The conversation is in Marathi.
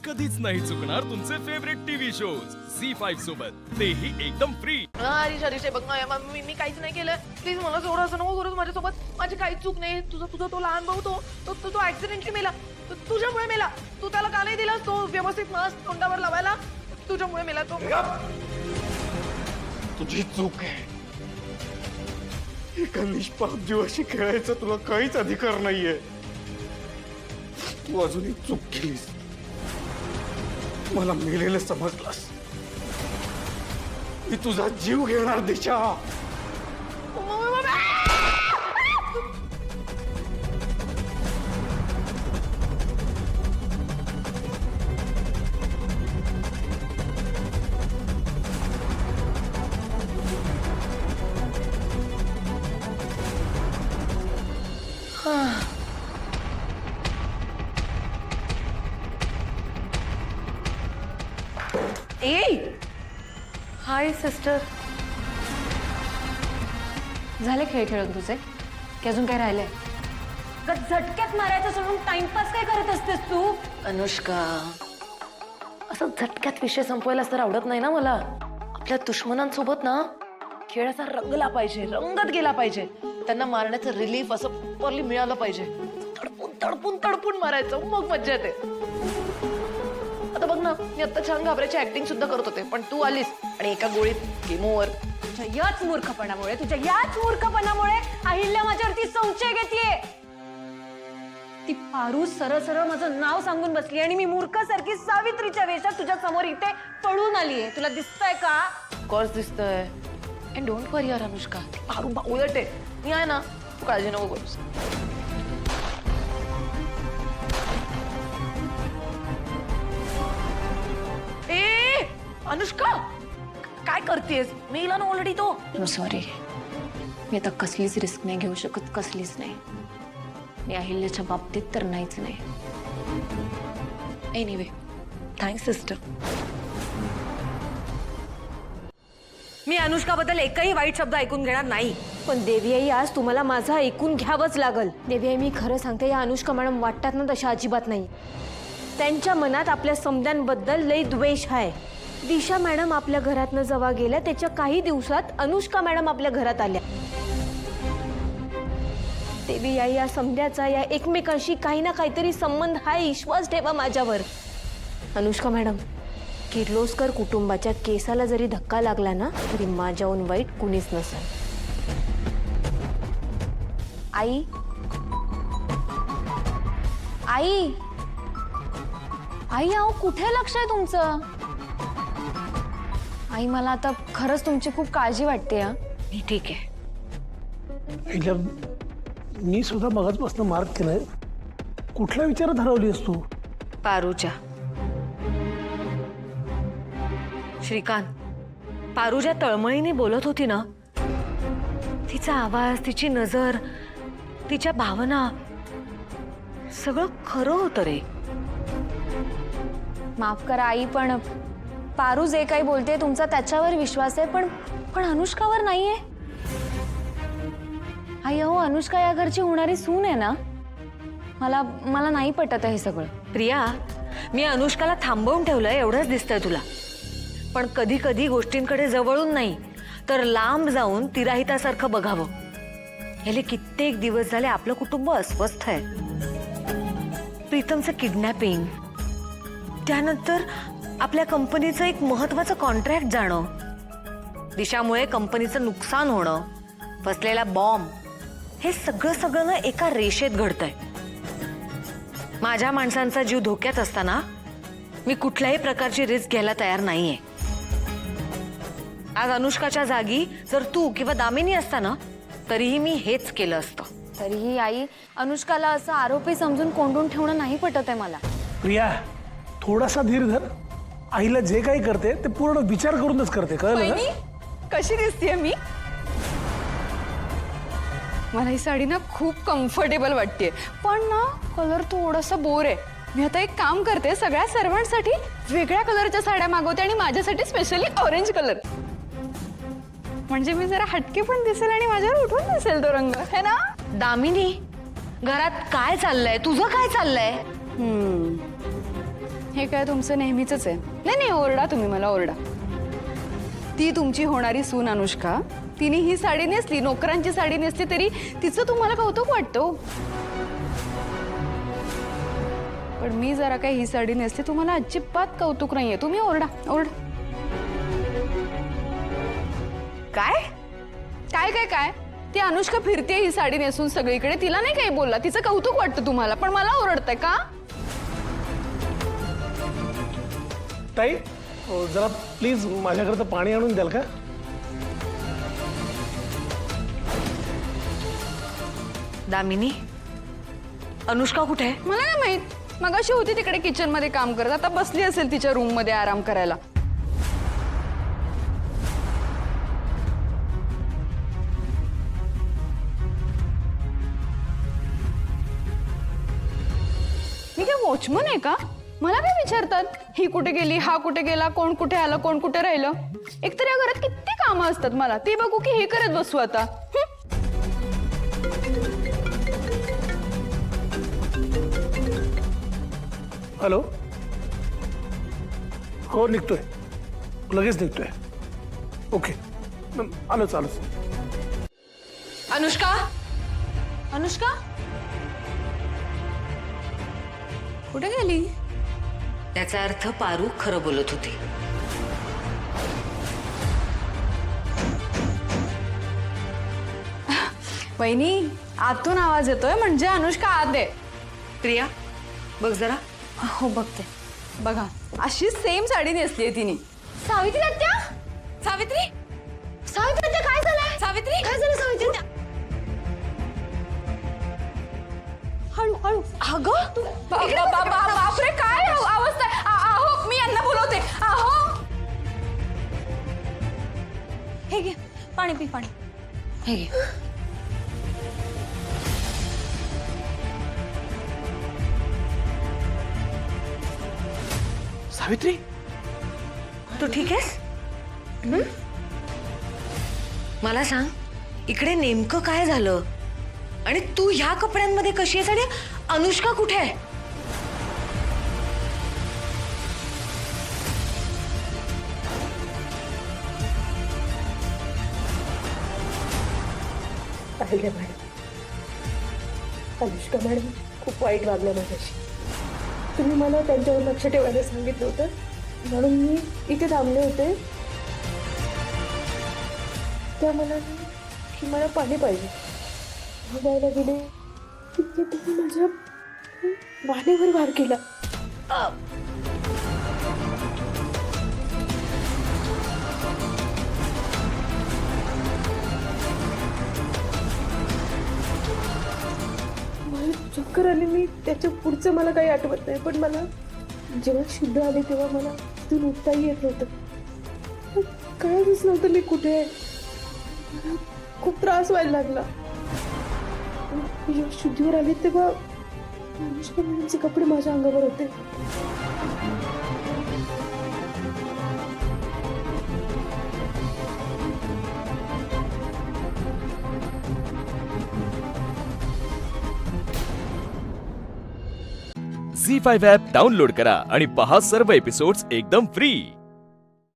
कधीच नाही चुकणार तुमचे फेवरेट टीव्ही शोज झी5 सोबत, तेही एकदम फ्री. हरीश बघ ना, मी काहीच नाही केलं. प्लीज मला सोडा, असं नको करूस माझ्यासोबत. माझी काहीच चूक नाही. तुझा तो लहान भाऊ तो ऍक्सिडेंटली मेला. तुझ्यामुळे मेला. तू त्याला का नाही दिलास तो व्यवस्थित मास्क तोंडावर लावायला? तुझ्यामुळे मेला तो. तुझी चूक आहे. एका निष्पाप जीवाशी खेळायचा तुला काहीच अधिकार नाहीये. तू अजूनही चूक केलीस. मला मेलेलं समजलास. मी तुझा जीव घेणार दिशा. हाय सिस्टर. झाले खेळ खेळून तुझे की अजून काय राहिलंय? का झटक्यात मारायचं सोडून टाइमपास काय करत असतेस तू? अनुष्का, असं झटक्यात विषय संपवायला तर आवडत नाही ना मला. आपल्या दुश्मनांसोबत ना खेळाचा रंगला पाहिजे, रंगत गेला पाहिजे. त्यांना मारण्याचं रिलीफ असं प्रॉपरली मिळालं पाहिजे. तडपून तडपून तडपून मारायचं, मग मज्जा येते. आता बघ ना, मी आता छान घाबरायची ऍक्टिंग सुद्धा करत होते, पण तू आलीस आणि एका गोळीत गेम ओव्हर. तुझ्या याच मूर्खपणामुळे अहिल्या माझ्यावरती संशय घेतीये. ती पारू सरळ सरळ माझं नाव सांगून बसली आणि मी मूर्खासारखी सावित्रीच्या वेशात तुझ्या समोर इथे पळून आलीये. तुला दिसतंय का? ऑफकोर्स दिसतंय. अँड डोंट वरी यार अनुष्का, पारू बावळट आहे. मी आहे ना, तू काळजी नको करूस. अनुष्का, काय करतेस? मेला ना ऑलरेडी तो. सॉरी, मी आता कसलीच रिस्क नाही घेऊ शकत, कसलीच नाही. मी अहिल्याच्या बाबतीत तर नाहीच नाही. Anyway, thanks sister. मी अनुष्काबद्दल एकही वाईट शब्द ऐकून घेणार नाही. पण देवी आई, आज तुम्हाला माझं ऐकून घ्यावंच लागल. देवी आई, मी खरं सांगते, या अनुष्का मॅडम वाटतात ना तशा अजिबात नाही. त्यांच्या मनात आपल्या समद्यांबद्दल लई द्वेष आहे. दिशा मॅडम आपल्या घरातनं जेव्हा गेल्या त्याच्या काही दिवसात अनुष्का मॅडम आपल्या घरात आल्या. देवी आई, या समद्याचा या एकमेकांशी काही ना काहीतरी संबंध आहे. विश्वास ठेवा माझ्यावर. अनुष्का मॅडम, किर्लोस्कर कुटुंबाच्या केसाला जरी धक्का लागला ना तरी माझ्याहून वाईट कुणीच नसेल. आई, आई, आई, अहो कुठे लक्ष आहे तुमचं? आई, मला आता खरंच तुमची खूप काळजी वाटते. मी ठीक आहे. मी सुद्धा मगाचपासून मार्क केलाय. कुठल्या विचारात हरवलीस तू? पारूच्या. श्रीकांत, पारू ज्या तळमळीने बोलत होती ना, तिचा आवाज, तिची नजर, तिच्या भावना, सगळं खरं होतं रे. माफ करा आई, पण पारू जे काही बोलते तुमचा त्याच्यावर विश्वास आहे, पण अनुष्कावर नाहीये. आई, अहो अनुष्का या घरची होणारी सून आहे ना. मला नाही पटत हे सगळं. प्रिया, मी अनुष्काला थांबवून ठेवलंय एवढंच दिसतंय तुला. पण कधी कधी गोष्टींकडे जवळून नाही तर लांब जाऊन तिराहितासारखं बघावं. गेले कित्येक दिवस झाले आपलं कुटुंब अस्वस्थ आहे. प्रीतमचं किडनॅपिंग, त्यानंतर आपल्या कंपनीचं एक महत्वाचं कॉन्ट्रॅक्ट जाणं, दिशामुळे कंपनीचं नुकसान होणं, फसलेला बॉम्ब, हे सगळं ना एका रेषेत घडतंय. माझ्या माणसांचा जीव धोक्यात असताना मी कुठल्याही प्रकारची रिस्क घ्यायला तयार नाहीये. आज अनुष्काच्या जागी जर तू किंवा दामिनी असता ना तरीही मी हेच केलं असतं. तरीही आई, अनुष्काला असं आरोपी समजून कोंडून ठेवणं नाही पटत आहे मला. प्रिया, थोडासा धीर धर. आईला जे काही करते ते पूर्ण विचार करूनच करते, कळलं ना? कशी दिसतेय मी? मला ही साडी ना खूप कम्फर्टेबल वाटते, पण ना कलर थोडासा बोर आहे. मी आता एक काम करते, सगळ्या सर्वांसाठी वेगळ्या कलरच्या साड्या मागवते आणि माझ्यासाठी स्पेशली ऑरेंज कलर. म्हणजे मी जरा हटके पण दिसेल आणि माझ्यावर उठून दिसेल तो रंग, है ना? दामिनी, घरात काय चाललंय? तुझं काय चाललंय? हे काय तुमचं नेहमीच आहे. नाही नाही, ओरडा तुम्ही मला, ओरडा. ती तुमची होणारी सून अनुष्का, तिने ही साडी नेसली, नोकरांची साडी नेसली, तरी तिचं तुम्हाला कौतुक वाटतं. पण मी जरा काय ही साडी नेसली, तुम्हाला अजिबात कौतुक नाहीये. तुम्ही ओरडा, ओरडा. काय काय काय काय ती अनुष्का फिरते ही साडी नेसून सगळीकडे, तिला नाही काही बोलला, तिचं कौतुक वाटतं तुम्हाला, पण मला ओरडताय का? ताई जरा प्लीज माझ्याकरता पाणी आणून द्याल का? दामिनी, अनुष्का कुठे आहे? मला नाही माहित. मगाशी होती तिकडे किचन मध्ये काम करत, आता बसली असेल तिच्या रूम मध्ये आराम करायला. मी काय वॉचमन आहे का? मला काय विचारतात ही कुठे गेली, हा कुठे गेला, कोण कुठे आलं, कोण कुठे राहिलं? एकतर या घरात किती कामं असतात, मला ते बघू की हे करत बसू आता? हॅलो, हो निघतोय, लगेच निघतोय. ओके, आलोच आलोच. अनुष्का, अनुष्का कुठे गेली? त्याचा अर्थ पारू खरं बोलत होती. वहिनी, आतून आवाज येतोय म्हणजे अनुष्का आत आहे. प्रिया, बघ जरा. हो बघते. बघा, अशी सेम साडी नेसली आहे तिने. सावित्री आत्या, सावित्री, सावित्री आत्या, काय झालंय? सावित्री, काय झालं सावित्री? हळू हळू. अगं बापरे, काय अवस्था आहे? आहो, मी यांना बोलवते. आहो, हे घे पाणी, पी पाणी. हे घे. सावित्री, तू ठीक आहेस? मला सांग, इकडे नेमकं काय झालं आणि तू ह्या कपड्यांमध्ये कशी आहेस आणि अनुष्का कुठे आहे? पाहिलं मॅडम, अनुष्का मॅडम खूप वाईट वागल्या माझ्याशी. तुम्ही मला त्यांच्यावर लक्ष ठेवायला सांगितलं होतं, म्हणून मी इथे थांबले होते. त्या मला की मला पाणी पाहिजे बघायला गेले, तिथे तुम्ही माझ्या वाणीवर वार केला. मला चक्कर आली. मी त्याच्या पुढचं मला काही आठवत नाही, पण मला जेव्हा शुद्ध आले तेव्हा मला तिथून उठताही येत नव्हतं. कळतच नव्हतं मी कुठे आहे. मला खूप त्रास व्हायला लागला. मी जेव्हा शुद्धीवर आले तेव्हा अनुष्का मॅडमचे कपडे माझ्या अंगावर होते. झी5 ॲप डाउनलोड करा आणि पहा सर्व एपिसोड्स एकदम फ्री.